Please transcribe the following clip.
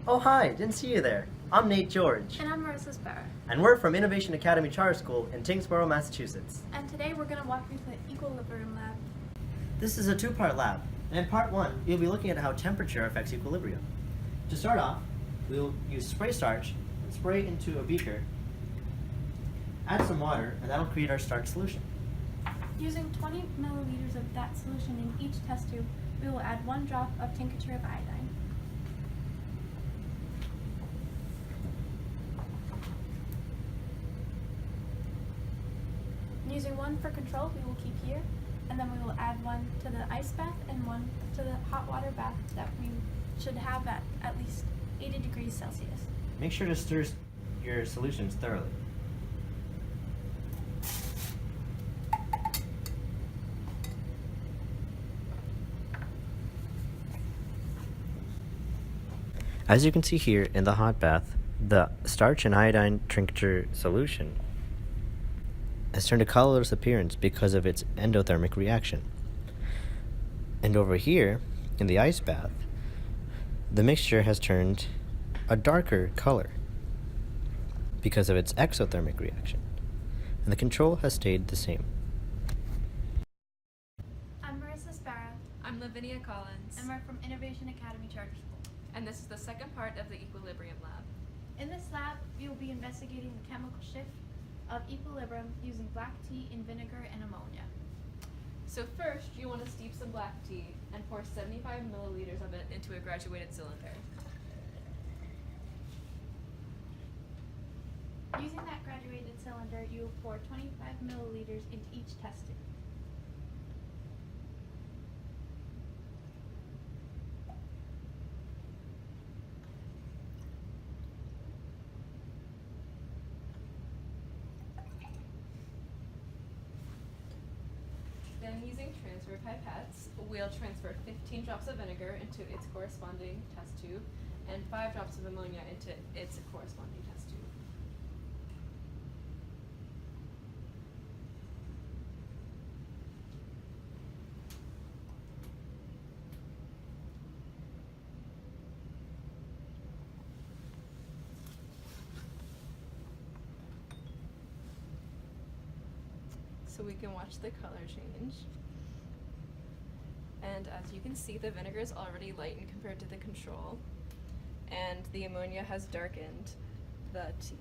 Oh, hi, didn't see you there. I'm Nate George, And I'm Marissa Sparrow. and we're from Innovation Academy Charter School in Tingsboro, Massachusetts. And today we're going to walk you through the Equillibrium Lab. This is a two-part lab, and in part one, you'll be looking at how temperature affects equilibrium. To start off, we'll use spray starch and spray into a beaker, add some water, and that'll create our starch solution. Using 20 milliliters of that solution in each test tube, we will add 1 drop of tincture of iodine. Using 1 for control, we will keep here, and then we will add 1 to the ice bath and 1 to the hot water bath that we should have at least 80 degrees Celsius. Make sure to stir your solutions thoroughly. As you can see here in the hot bath, the starch and iodine tincture solution has turned a colorless appearance because of its endothermic reaction. And over here, in the ice bath, the mixture has turned a darker color because of its exothermic reaction, and the control has stayed the same. I'm Marissa Sparrow, I'm Lavinia Collins, and we're from Innovation Academy Charter School. and this is the second part of the Equillibrium Lab. In this lab, we will be investigating the chemical shift of equilibrium using black tea in vinegar and ammonia. So first, you want to steep some black tea and pour 75 milliliters of it into a graduated cylinder. Using that graduated cylinder, you will pour 25 milliliters into each test tube. Then using transfer pipettes, we'll transfer 15 drops of vinegar into its corresponding test tube and 5 drops of ammonia into its corresponding test tube. So we can watch the color change. And as you can see, the vinegar is already lightened compared to the control, and the ammonia has darkened the tea.